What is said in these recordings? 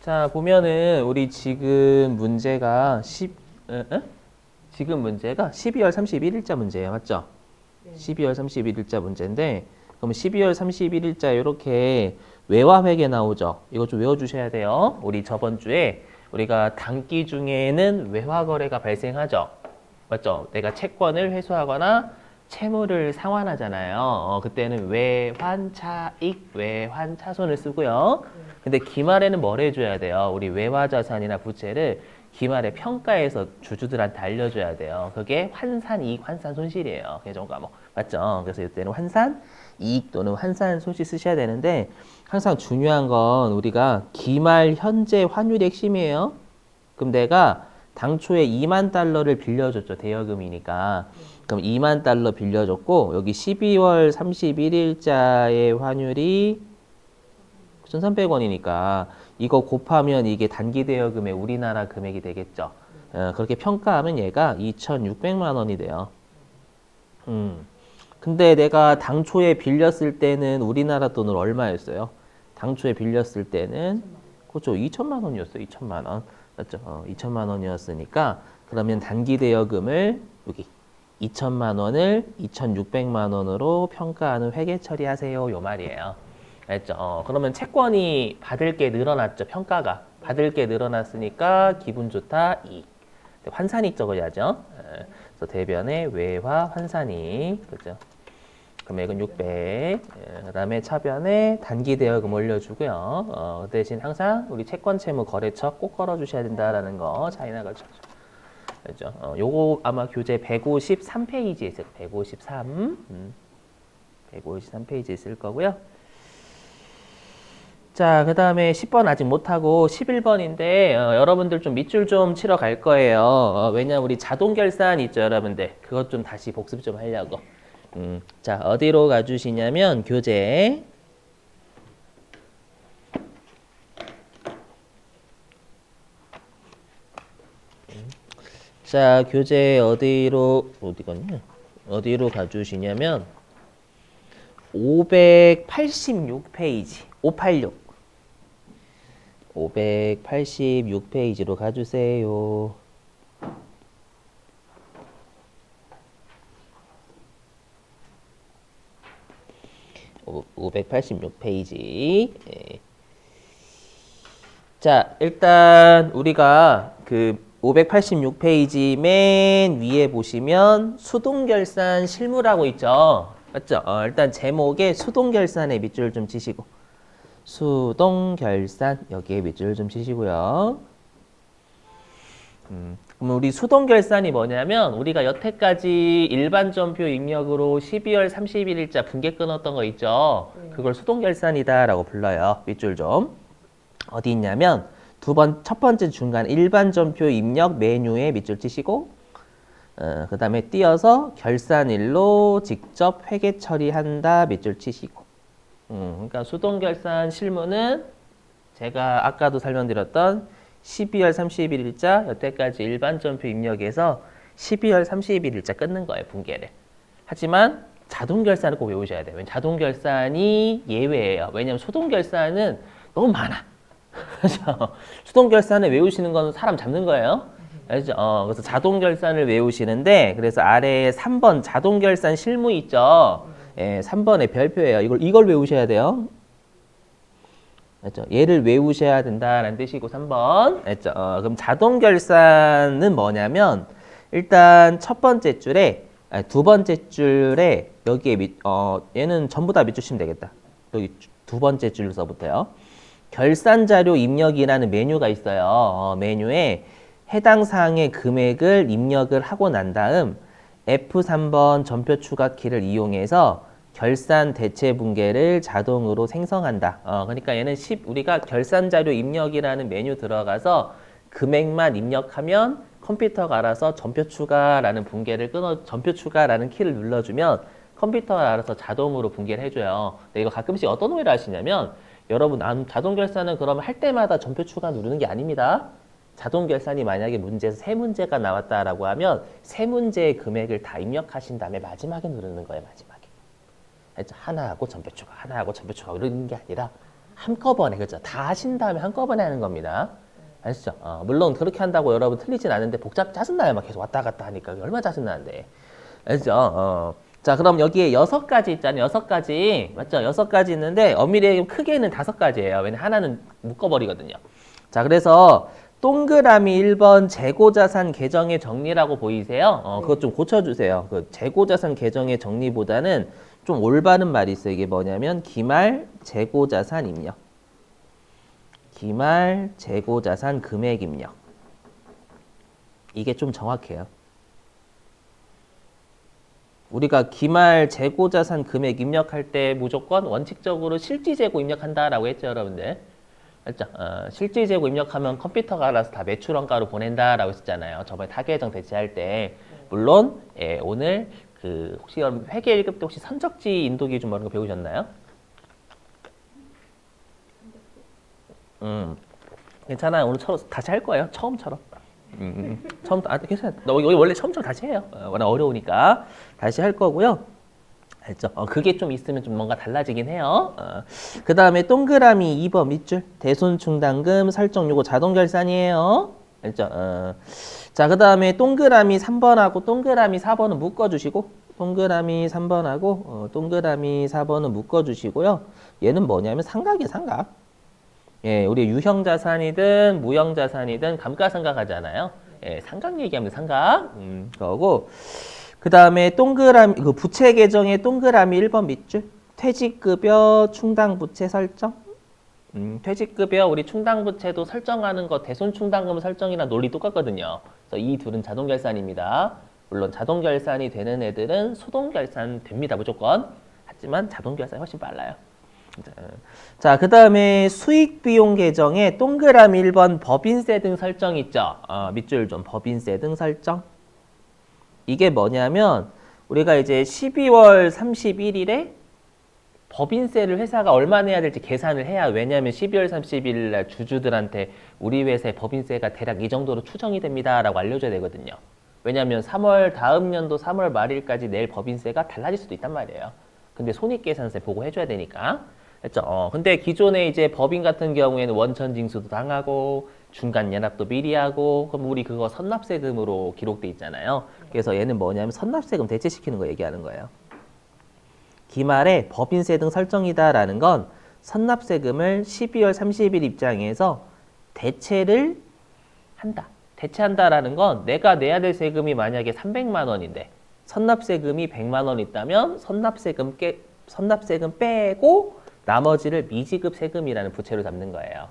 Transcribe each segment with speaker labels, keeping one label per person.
Speaker 1: 자, 보면은 우리 지금 문제가 지금 문제가 12월 31일자 문제예요. 맞죠?
Speaker 2: 네.
Speaker 1: 12월 31일자 문제인데 그럼 12월 31일자 이렇게 외화회계 나오죠. 이거 좀 외워주셔야 돼요. 우리 저번 주에 우리가 단기 중에는 외화거래가 발생하죠. 맞죠? 내가 채권을 회수하거나 채무를 상환하잖아요. 그때는 외환차익, 외환차손을 쓰고요. 근데 기말에는 뭘 해줘야 돼요? 우리 외화자산이나 부채를 기말에 평가해서 주주들한테 알려줘야 돼요. 그게 환산이익, 환산손실이에요. 개정 과목. 맞죠? 그래서 이때는 환산이익 또는 환산손실 쓰셔야 되는데 항상 중요한 건 우리가 기말 현재 환율이 핵심이에요. 그럼 내가 당초에 2만 달러를 빌려줬죠. 대여금이니까. 그럼 2만 달러 빌려줬고 여기 12월 31일자의 환율이 1,300원이니까 이거 곱하면 이게 단기 대여금의 우리나라 금액이 되겠죠. 그렇게 평가하면 얘가 2,600만 원이 돼요. 근데 내가 당초에 빌렸을 때는 우리나라 돈을 얼마였어요? 당초에 빌렸을 때는 그렇죠. 2천만 원이었어요. 2천만 원. 맞죠? 2천만 원이었으니까 그러면 단기 대여금을 여기 2천만 원을 2,600만 원으로 평가하는 회계 처리하세요. 요 말이에요. 알죠? 그러면 채권이 받을 게 늘어났죠. 평가가. 받을 게 늘어났으니까 기분 좋다. 이익. 환산이익 적어야죠. 그래서 대변에 외화 환산이익. 그죠? 금액은 600. 그 다음에 차변에 단기 대여금 올려주고요. 그 대신 항상 우리 채권 채무 거래처 꼭 걸어주셔야 된다라는 거 차이나 가지고. 그죠? 요거 아마 교재 153페이지에 있을 거예요. 153. 153페이지에 있을 거고요. 자, 그 다음에 10번 아직 못하고 11번인데 여러분들 좀 밑줄 좀 치러 갈 거예요. 왜냐면 우리 자동 결산 있죠, 여러분들. 그것 좀 다시 복습 좀 하려고. 자, 어디로 가주시냐면 교재 자, 교재 어디 갔냐? 어디로 가주시냐면 586페이지 586페이지로 가주세요. 586페이지. 자, 일단 우리가 그 586페이지 맨 위에 보시면 수동결산 실무라고 있죠. 맞죠? 일단 제목에 수동결산에 밑줄 좀 치시고 수동결산 여기에 밑줄 좀 치시고요. 그럼 우리 수동결산이 뭐냐면 우리가 여태까지 일반전표 입력으로 12월 31일자 분계 끊었던 거 있죠. 그걸 수동결산이다라고 불러요. 밑줄 좀. 어디 있냐면 첫 번째 중간 일반전표 입력 메뉴에 밑줄 치시고 그 다음에 띄어서 결산일로 직접 회계 처리한다 밑줄 치시고 그러니까 수동결산 실무는 제가 아까도 설명드렸던 12월 31일자 여태까지 일반전표 입력에서 12월 31일자 끊는 거예요. 분계를. 하지만 자동결산을 꼭 외우셔야 돼요. 자동결산이 예외예요. 왜냐하면 수동결산은 너무 많아. 그래서 수동결산을 외우시는 건 사람 잡는 거예요. 알죠? 그래서 자동결산을 외우시는데 그래서 아래에 3번 자동결산 실무 있죠? 예, 3번의 별표예요. 이걸 외우셔야 돼요. 알죠? 얘를 외우셔야 된다라는 뜻이고 3번. 알죠? 그럼 자동결산은 뭐냐면 일단 첫 번째 줄에 두 번째 줄에 여기에 얘는 전부 다 밑줄 치면 되겠다. 여기 두 번째 줄서부터요. 결산자료 입력이라는 메뉴가 있어요. 메뉴에 해당 사항의 금액을 입력을 하고 난 다음 F3번 전표 추가 키를 이용해서 결산 대체 분계를 자동으로 생성한다. 그러니까 얘는 우리가 결산자료 입력이라는 메뉴 들어가서 금액만 입력하면 컴퓨터가 알아서 전표 추가라는 전표 추가라는 키를 눌러주면 컴퓨터가 알아서 자동으로 분계를 해줘요. 근데 이거 가끔씩 어떤 오해를 하시냐면 여러분 자동 결산은 그러면 할 때마다 전표 추가 누르는 게 아닙니다. 자동 결산이 만약에 문제에서 세 문제가 나왔다라고 하면 세 문제의 금액을 다 입력하신 다음에 마지막에 누르는 거예요. 마지막에. 하나 하고 전표 추가, 하나 하고 전표 추가 이러는 게 아니라 한꺼번에, 그죠? 다 하신 다음에 한꺼번에 하는 겁니다. 아시죠? 물론 그렇게 한다고 여러분 틀리진 않은데 짜증나요. 막 계속 왔다 갔다 하니까. 얼마나 짜증나는데. 아시죠? 자, 그럼 여기에 6가지 있잖아요. 6가지. 맞죠? 6가지 있는데 엄밀히 크게는 5가지예요. 왜냐면 하나는 묶어버리거든요. 자, 그래서 동그라미 1번 재고자산 계정의 정리라고 보이세요? 그것 좀 고쳐주세요. 그 재고자산 계정의 정리보다는 좀 올바른 말이 있어요. 이게 뭐냐면 기말 재고자산 입력. 기말 재고자산 금액 입력. 이게 좀 정확해요. 우리가 기말 재고자산 금액 입력할 때 무조건 원칙적으로 실지재고 입력한다라고 했죠, 여러분들. 맞죠? 실지재고 입력하면 컴퓨터가 알아서 다 매출원가로 보낸다라고 했었잖아요. 저번에 타계정 대체할 때. 물론 오늘 혹시 여러분 회계 1급 때 혹시 선적지 인도 기준 뭐 이런 거 배우셨나요? 괜찮아요. 오늘 다시 할 거예요. 처음처럼. 처음 괜찮아. 여기 원래 처음처럼 다시 해요. 워낙 어려우니까 다시 할 거고요. 알죠? 그게 좀 있으면 좀 뭔가 달라지긴 해요. 그 다음에 동그라미 2번 밑줄 대손충당금 설정 요거 자동 결산이에요. 알죠? 자, 그 다음에 동그라미 3번하고 동그라미 4번은 묶어주시고 동그라미 3번하고 동그라미 4번은 묶어주시고요. 얘는 뭐냐면 삼각이에요. 삼각. 예, 우리 유형자산이든 무형자산이든 감가상각 하잖아요. 예, 삼각 얘기하면 삼각. 그거고. 그 다음에 동그라미, 부채 계정의 동그라미 1번 밑줄. 퇴직급여 충당부채 설정. 퇴직급여 우리 충당부채도 설정하는 거 대손충당금 설정이랑 논리 똑같거든요. 그래서 이 둘은 자동결산입니다. 물론 자동결산이 되는 애들은 수동결산 됩니다. 무조건. 하지만 자동결산이 훨씬 빨라요. 자, 그 다음에 수익비용 계정에 동그라미 1번 법인세 등 설정 있죠. 밑줄 좀 법인세 등 설정. 이게 뭐냐면 우리가 이제 12월 31일에 법인세를 회사가 얼마 내야 될지 계산을 해야 왜냐하면 12월 31일 날 주주들한테 우리 회사의 법인세가 대략 이 정도로 추정이 됩니다 라고 알려줘야 되거든요. 왜냐하면 다음 연도 3월 말일까지 낼 법인세가 달라질 수도 있단 말이에요. 근데 손익계산세 보고 해줘야 되니까. 했죠. 근데 기존에 이제 법인 같은 경우에는 원천 징수도 당하고 중간 연합도 미리 하고 그럼 우리 그거 선납세금으로 기록돼 있잖아요. 그래서 얘는 뭐냐면 선납세금 대체시키는 거 얘기하는 거예요. 기말에 법인세 등 설정이다라는 건 선납세금을 12월 30일 입장에서 대체를 한다. 대체한다라는 건 내가 내야 될 세금이 만약에 300만 원인데 선납세금이 100만 원 있다면 선납세금 빼고 나머지를 미지급 세금이라는 부채로 잡는 거예요.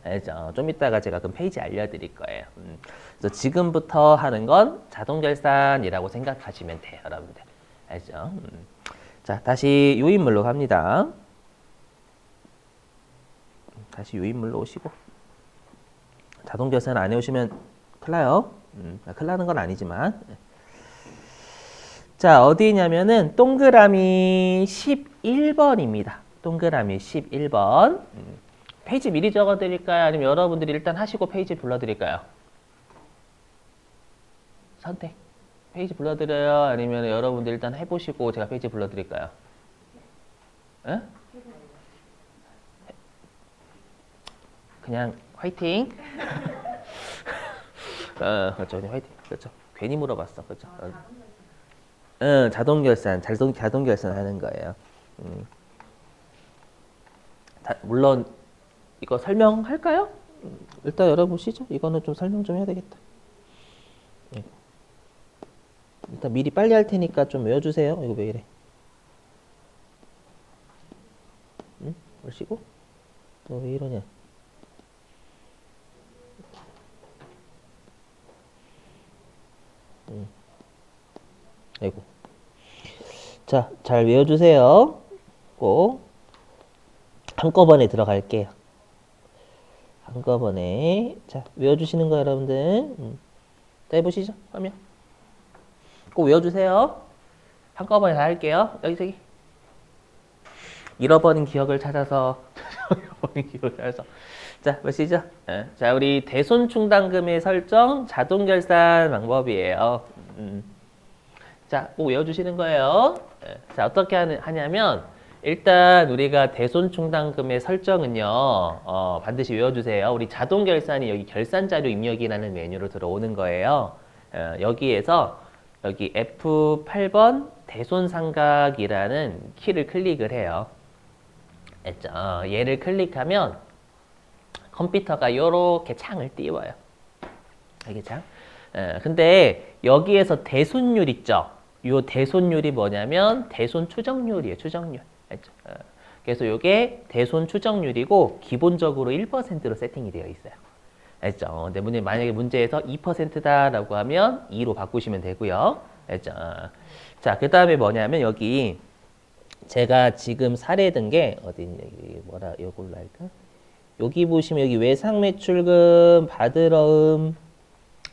Speaker 1: 알죠? 좀 이따가 제가 그 페이지 알려드릴 거예요. 그래서 지금부터 하는 건 자동결산이라고 생각하시면 돼요, 여러분들. 알죠? 자, 다시 요인물로 갑니다. 다시 요인물로 오시고. 자동결산 안 해오시면 큰일 나요. 큰일 나는 건 아니지만. 자, 어디냐면은 동그라미 11번입니다. 동그라미 11번. 페이지 미리 적어드릴까요? 아니면 여러분들이 일단 하시고 페이지 불러드릴까요? 선택. 페이지 불러드려요? 아니면 여러분들 일단 해보시고 제가 페이지 불러드릴까요? 에? 그냥 화이팅. 그렇죠. 그냥 화이팅. 그렇죠. 괜히 물어봤어. 그렇죠. 자동결산 하는 거예요. 물론 이거 설명할까요? 일단 열어보시죠. 이거는 좀 설명 좀 해야 되겠다. 일단 미리 빨리 할 테니까 좀 외워주세요. 이거 왜 이래? 응? 얼씨구? 너 왜 이러냐? 아이고. 자, 잘 외워주세요. 꼭. 한꺼번에 들어갈게요. 한꺼번에. 자, 외워주시는 거 여러분들. 자, 해보시죠. 화면. 꼭 외워주세요. 한꺼번에 다 할게요. 여기. 잃어버린 기억을 찾아서. 자, 보시죠. 자, 우리 대손충당금의 설정 자동결산 방법이에요. 자, 꼭 외워주시는 거예요. 자, 어떻게 하냐면 일단 우리가 대손충당금의 설정은요, 반드시 외워주세요. 우리 자동결산이 여기 결산자료 입력이라는 메뉴로 들어오는 거예요. 여기에서 여기 F8번 대손상각이라는 키를 클릭을 해요. 했죠? 얘를 클릭하면 컴퓨터가 이렇게 창을 띄워요. 이게 창? 근데 여기에서 대손율 있죠? 이 대손율이 뭐냐면 대손 추정률이에요. 추정률. 알죠? 그래서 이게 대손 추정률이고 기본적으로 1%로 세팅이 되어 있어요. 알죠? 근데 만약에 문제에서 2%다라고 하면 2로 바꾸시면 되고요. 알죠? 자, 그 다음에 뭐냐면 여기 제가 지금 사례된 게 어디냐? 뭐라 이걸로 할까? 여기 보시면 여기 외상매출금, 받으러음,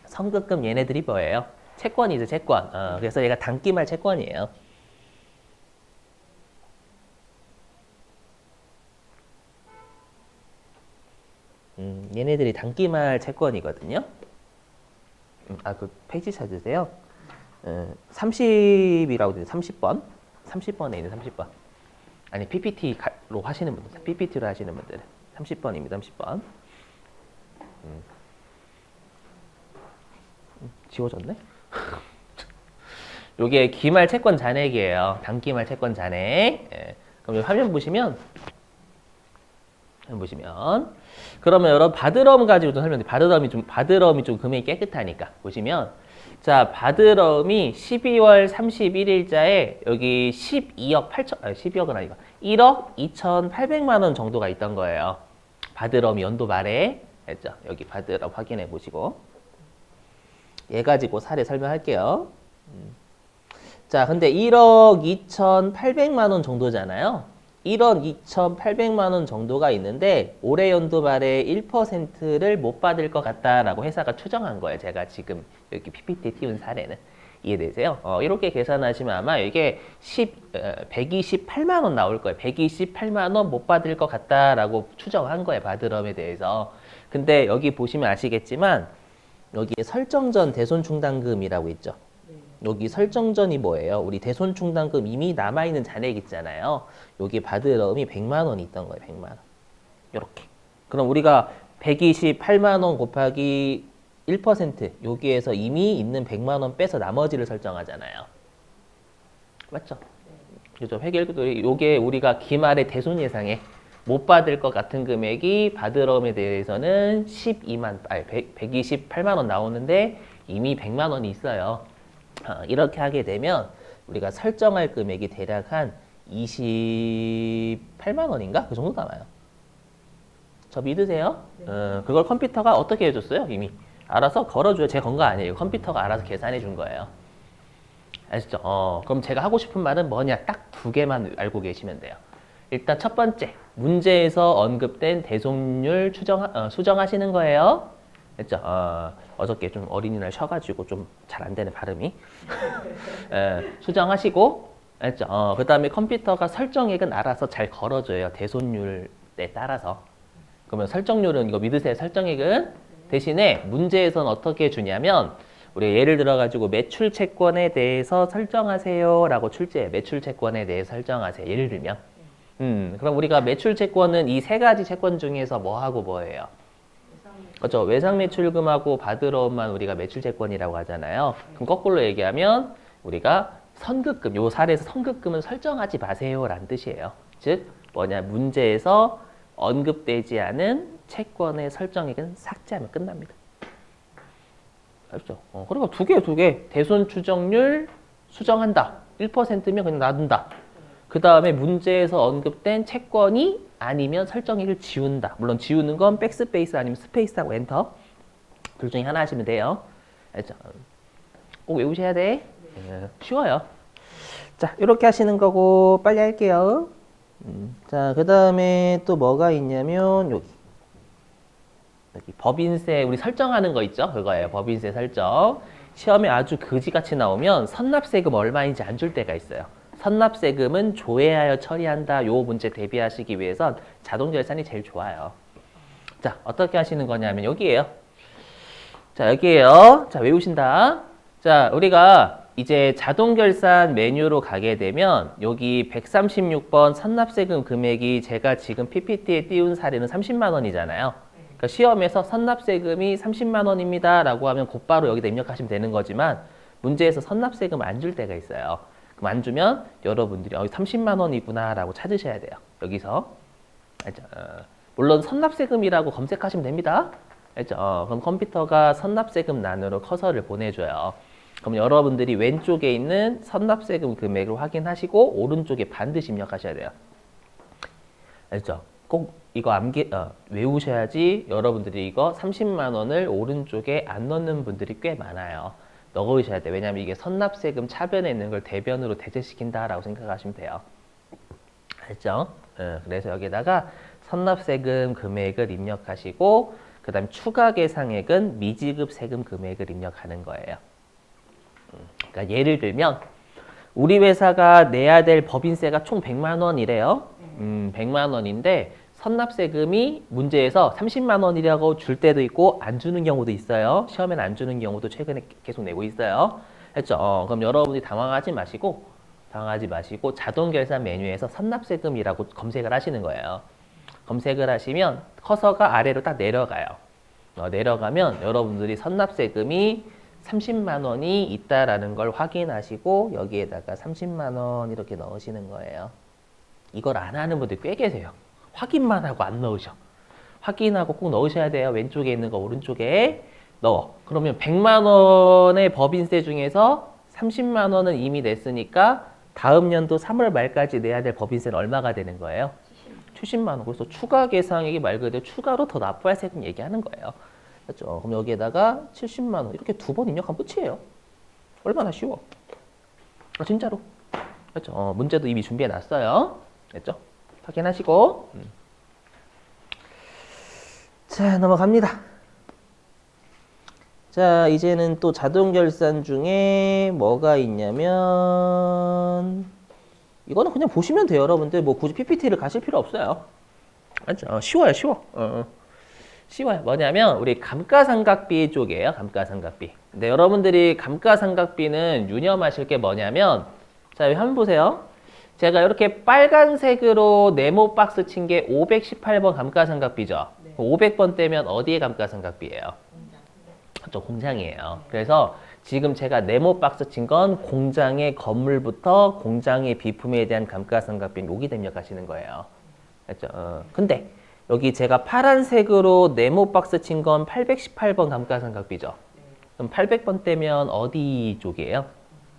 Speaker 1: 선급금 얘네들이 뭐예요? 채권이죠, 채권. 그래서 얘가 단기말 채권이에요. 얘네들이 단기말 채권이거든요. 그 페이지 찾으세요. 30이라고 되죠. 30번. 30번에 있는 30번. 아니, PPT로 하시는 분들. PPT로 하시는 분들은. 30번입니다. 30번. 지워졌네? 요게 기말 채권 잔액이에요. 단기말 채권 잔액. 그럼 화면 보시면 그러면 여러분 받으러움 가지고 좀 설명드릴게요. 받으러움이 좀 금액이 깨끗하니까 보시면 자, 받으러움이 12월 31일자에 여기 12억 8천 12억은 아니고 1억 2,800만 원 정도가 있던 거예요. 받으러움이 연도 말에 했죠. 여기 받으러움 확인해 보시고 얘 가지고 사례 설명할게요. 자, 근데 1억 2,800만 원 정도잖아요. 1억 2,800만 원 정도가 있는데 올해 연도 말에 1%를 못 받을 것 같다라고 회사가 추정한 거예요. 제가 지금 여기 PPT 띄운 사례는. 이해되세요? 이렇게 계산하시면 아마 이게 128만 원 나올 거예요. 128만 원 못 받을 것 같다라고 추정한 거예요. 받으럼에 대해서. 근데 여기 보시면 아시겠지만 여기에 설정전 대손충당금이라고 있죠. 여기 설정전이 뭐예요? 우리 대손충당금 이미 남아있는 잔액 있잖아요. 여기 받으러움이 100만 원이 있던 거예요. 100만 원. 이렇게. 그럼 우리가 128만 원 곱하기 1% 여기에서 이미 있는 100만 원 빼서 나머지를 설정하잖아요. 맞죠? 그죠? 회계율이 요게 우리가 기말의 대손 예상에 못 받을 것 같은 금액이 받으러움에 대해서는 128만 원 나오는데 이미 100만 원이 있어요. 이렇게 하게 되면 우리가 설정할 금액이 대략 한 28만 원인가? 그 정도 남아요. 저 믿으세요? 그걸 컴퓨터가 어떻게 해줬어요? 이미 알아서 걸어줘요. 제 건 거 아니에요. 컴퓨터가 알아서 계산해 준 거예요. 아시죠? 그럼 제가 하고 싶은 말은 뭐냐? 딱 두 개만 알고 계시면 돼요. 일단 첫 번째, 문제에서 언급된 대손율 수정하시는 거예요. 했죠? 어저께 좀 어린이날 쉬어가지고 좀 잘 안 되네, 발음이. 수정하시고, 했죠? 그 다음에 컴퓨터가 설정액은 알아서 잘 걸어줘요. 대손율에 따라서. 그러면 설정률은 이거 믿으세요. 설정액은 대신에 문제에서는 어떻게 주냐면, 우리 예를 들어가지고 매출 채권에 대해서 설정하세요 라고 출제해. 매출 채권에 대해서 설정하세요. 예를 들면. 그럼 우리가 매출 채권은 이 세 가지 채권 중에서 뭐하고 뭐예요? 그렇죠. 외상매출금하고 받으러움만 우리가 매출채권이라고 하잖아요. 그럼 거꾸로 얘기하면 우리가 선급금, 요 사례에서 선급금은 설정하지 마세요라는 뜻이에요. 즉 뭐냐, 문제에서 언급되지 않은 채권의 설정액은 삭제하면 끝납니다. 알죠? 그리고 두 개. 대손 추정률 수정한다. 1%면 그냥 놔둔다. 그 다음에 문제에서 언급된 채권이 아니면 설정액을 지운다. 물론 지우는 건 백스페이스 아니면 스페이스하고 엔터. 둘 중에 하나 하시면 돼요. 알죠? 꼭 외우셔야 돼. 쉬워요. 자, 이렇게 하시는 거고 빨리 할게요. 자, 그 다음에 또 뭐가 있냐면 여기 법인세 우리 설정하는 거 있죠? 그거예요. 법인세 설정. 시험에 아주 그지같이 나오면 선납세금 얼마인지 안 줄 때가 있어요. 선납세금은 조회하여 처리한다. 요 문제 대비하시기 위해선 자동결산이 제일 좋아요. 자, 어떻게 하시는 거냐면 여기에요. 자, 여기에요. 자, 외우신다. 자, 우리가 이제 자동결산 메뉴로 가게 되면 여기 136번 선납세금 금액이 제가 지금 PPT에 띄운 사례는 30만 원이잖아요. 그러니까 시험에서 선납세금이 30만 원입니다 라고 하면 곧바로 여기다 입력하시면 되는 거지만 문제에서 선납세금 안 줄 때가 있어요. 그럼 안 주면 여러분들이 30만 원이구나 라고 찾으셔야 돼요. 여기서. 알죠? 물론 선납세금이라고 검색하시면 됩니다. 알죠? 그럼 컴퓨터가 선납세금란으로 커서를 보내줘요. 그럼 여러분들이 왼쪽에 있는 선납세금 금액을 확인하시고 오른쪽에 반드시 입력하셔야 돼요. 알죠? 꼭 이거 외우셔야지 여러분들이 이거 30만 원을 오른쪽에 안 넣는 분들이 꽤 많아요. 넣으셔야 돼요. 왜냐하면 이게 선납세금 차변에 있는 걸 대변으로 대체시킨다라고 생각하시면 돼요. 알죠? 그래서 여기다가 선납세금 금액을 입력하시고 그 다음 추가 계상액은 미지급 세금 금액을 입력하는 거예요. 그러니까 예를 들면 우리 회사가 내야 될 법인세가 총 100만 원이래요. 100만 원인데 선납세금이 문제에서 30만 원이라고 줄 때도 있고 안 주는 경우도 있어요. 시험에는 안 주는 경우도 최근에 계속 내고 있어요. 했죠? 그럼 여러분이 당황하지 마시고 자동결산 메뉴에서 선납세금이라고 검색을 하시는 거예요. 검색을 하시면 커서가 아래로 딱 내려가요. 내려가면 여러분들이 선납세금이 30만 원이 있다라는 걸 확인하시고 여기에다가 30만 원 이렇게 넣으시는 거예요. 이걸 안 하는 분들 꽤 계세요. 확인만 하고 안 넣으셔. 확인하고 꼭 넣으셔야 돼요. 왼쪽에 있는 거 오른쪽에 넣어. 그러면 100만 원의 법인세 중에서 30만 원은 이미 냈으니까 다음 연도 3월 말까지 내야 될 법인세는 얼마가 되는 거예요? 70만 원. 그래서 추가 계상액이 말 그대로 추가로 더 납부할 세금 얘기하는 거예요. 그렇죠? 그럼 여기에다가 70만 원 이렇게 두 번 입력하면 끝이에요. 얼마나 쉬워. 진짜로. 그렇죠? 문제도 이미 준비해 놨어요. 됐죠? 확인하시고. 자, 넘어갑니다. 자, 이제는 또 자동결산 중에 뭐가 있냐면 이거는 그냥 보시면 돼요, 여러분들. 뭐 굳이 PPT를 가실 필요 없어요. 맞죠? 쉬워요, 쉬워. 쉬워요. 뭐냐면 우리 감가상각비 쪽이에요. 감가상각비. 근데 여러분들이 감가상각비는 유념하실 게 뭐냐면 자, 여기 한번 보세요. 제가 이렇게 빨간색으로 네모 박스 친 게 518번 감가상각비죠. 네. 500번 떼면 어디에 감가상각비예요? 저 공장이에요. 그래서 지금 제가 네모 박스 친 건 공장의 건물부터 공장의 비품에 대한 감가상각비 여기다 입력하시는 거예요. 그렇죠? 근데 여기 제가 파란색으로 네모 박스 친 건 818번 감가상각비죠. 그럼 800번 떼면 어디 쪽이에요?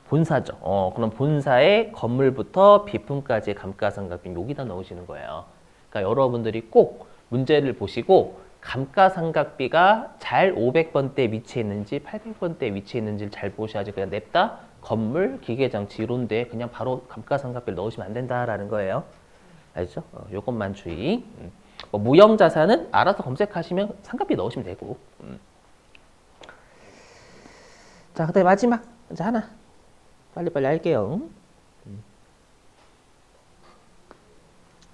Speaker 1: 본사죠. 그럼 본사의 건물부터 비품까지의 감가상각비 여기다 넣으시는 거예요. 그러니까 여러분들이 꼭 문제를 보시고 감가상각비가 잘 500번대에 위치해 있는지 800번대에 위치해 있는지를 잘 보셔야지 그냥 냅다 건물, 기계장치 이런 데 그냥 바로 감가상각비를 넣으시면 안 된다라는 거예요. 알죠? 요것만 주의. 뭐 무형자산은 알아서 검색하시면 상각비 넣으시면 되고. 자, 그다음에 마지막 이제 하나 빨리빨리 할게요.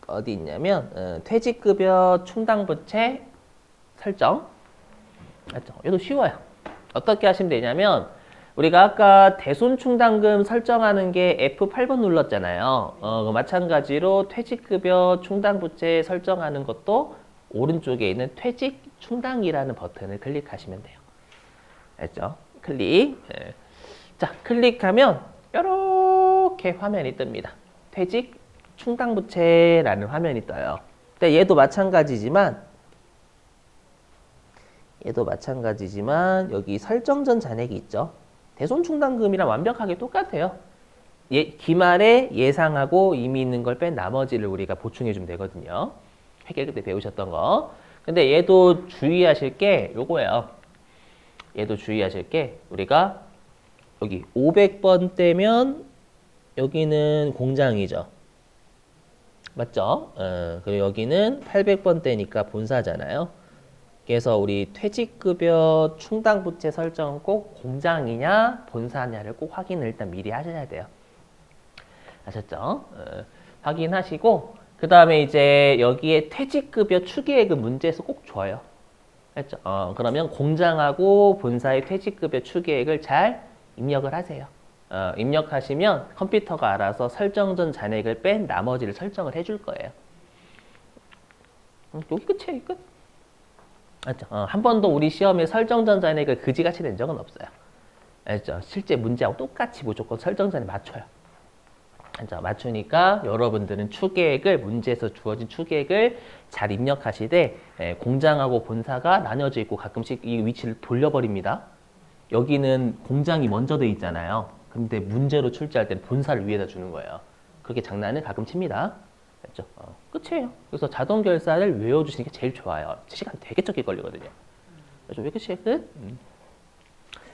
Speaker 1: 어디 있냐면 퇴직급여 충당부채 설정. 맞죠? 이것도 쉬워요. 어떻게 하시면 되냐면 우리가 아까 대손충당금 설정하는 게 F8번 눌렀잖아요. 마찬가지로 퇴직급여 충당부채 설정하는 것도 오른쪽에 있는 퇴직충당이라는 버튼을 클릭하시면 돼요. 알죠? 클릭. 네. 자, 클릭하면 이렇게 화면이 뜹니다. 퇴직충당부채라는 화면이 떠요. 근데 얘도 마찬가지지만 여기 설정 전 잔액이 있죠. 대손충당금이랑 완벽하게 똑같아요. 기말에 예상하고 이미 있는 걸 뺀 나머지를 우리가 보충해 주면 되거든요. 회계 그때 배우셨던 거. 근데 얘도 주의하실 게 요거예요. 얘도 주의하실 게 우리가 여기 500번 떼면 여기는 공장이죠. 맞죠? 그리고 여기는 800번 떼니까 본사잖아요. 그래서 우리 퇴직급여 충당부채 설정은 꼭 공장이냐 본사냐를 꼭 확인을 일단 미리 하셔야 돼요. 아셨죠? 확인하시고 그 다음에 이제 여기에 퇴직급여 추계액은 문제에서 꼭 줘요. 했죠? 그러면 공장하고 본사의 퇴직급여 추계액을 잘 입력을 하세요. 입력하시면 컴퓨터가 알아서 설정 전 잔액을 뺀 나머지를 설정을 해줄 거예요. 여기 끝이에요, 끝. 알죠? 한 번도 우리 시험에 설정 전 잔액을 그지같이 낸 적은 없어요. 알죠? 실제 문제하고 똑같이 무조건 설정 잔액 맞춰요. 알죠? 맞추니까 여러분들은 추계액을 문제에서 주어진 추계액을 잘 입력하시되 공장하고 본사가 나뉘어져 있고 가끔씩 이 위치를 돌려버립니다. 여기는 공장이 먼저 돼 있잖아요. 근데 문제로 출제할 때는 본사를 위에다 주는 거예요. 그렇게 장난을 가끔 칩니다. 알죠? 끝이에요. 그래서 자동 결사를 외워주시는 게 제일 좋아요. 시간 되게 적게 걸리거든요. 그래서 왜 끝이에요? 끝?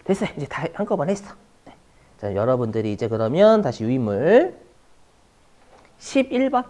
Speaker 1: 됐어요. 이제 다 한꺼번에 했어. 네. 자, 여러분들이 이제 그러면 다시 유인물 11번.